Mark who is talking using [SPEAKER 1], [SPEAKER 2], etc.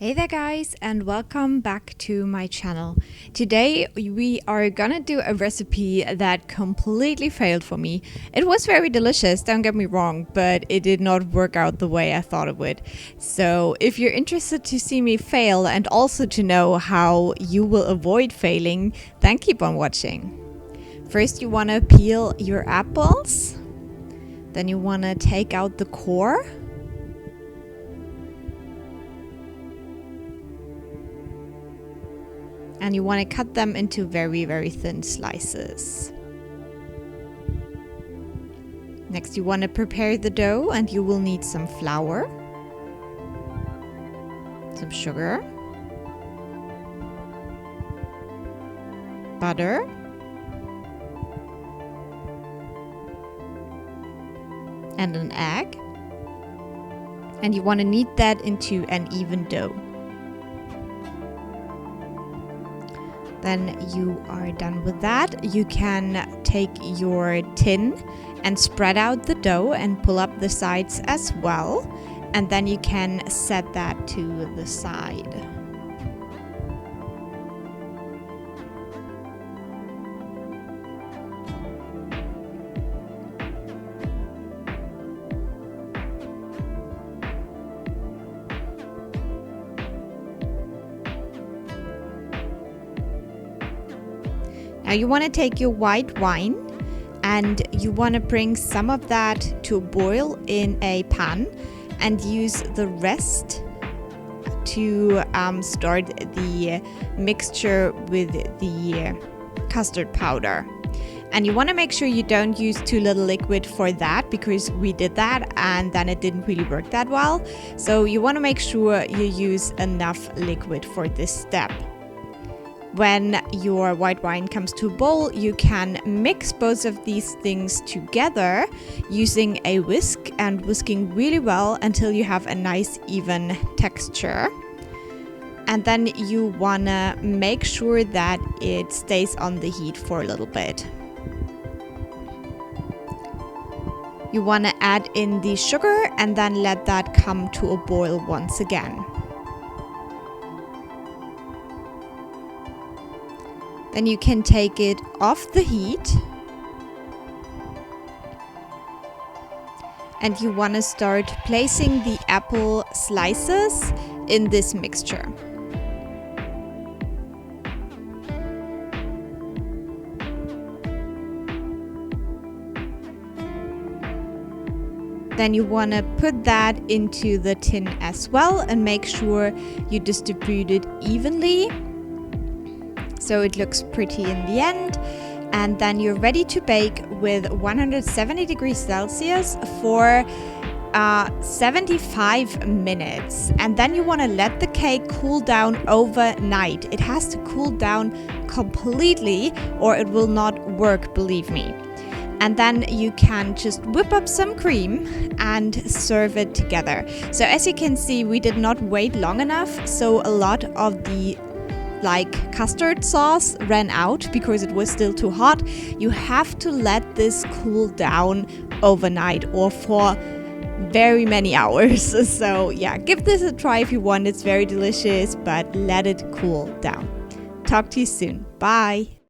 [SPEAKER 1] Hey there guys, and welcome back to my channel. Today we are gonna do a recipe that completely failed for me. It was very delicious, don't get me wrong, but it did not work out the way I thought it would. So if you're interested to see me fail and also to know how you will avoid failing, then keep on watching. First you wanna peel your apples, then you wanna take out the core. And you want to cut them into very, very thin slices. Next, you want to prepare the dough, and you will need some flour, some sugar, butter, and an egg. And you want to knead that into an even dough. Then you are done with that. You can take your tin and spread out the dough and pull up the sides as well. And then you can set that to the side. Now you want to take your white wine and you want to bring some of that to a boil in a pan and use the rest to start the mixture with the custard powder. And you want to make sure you don't use too little liquid for that, because we did that and then it didn't really work that well. So you want to make sure you use enough liquid for this step. When your white wine comes to a boil, you can mix both of these things together using a whisk and whisking really well until you have a nice even texture. And then you wanna make sure that it stays on the heat for a little bit. You wanna add in the sugar and then let that come to a boil once again. Then you can take it off the heat and you want to start placing the apple slices in this mixture. Then you want to put that into the tin as well and make sure you distribute it evenly, so it looks pretty in the end. And then you're ready to bake with 170 degrees Celsius for 75 minutes. And then you want to let the cake cool down overnight. It has to cool down completely or it will not work, believe me. And then you can just whip up some cream and serve it together. So as you can see, we did not wait long enough, so a lot of the custard sauce ran out because it was still too hot. You have to let this cool down overnight or for very many hours. So yeah, give this a try if you want. It's very delicious, but let it cool down. Talk to you soon. Bye.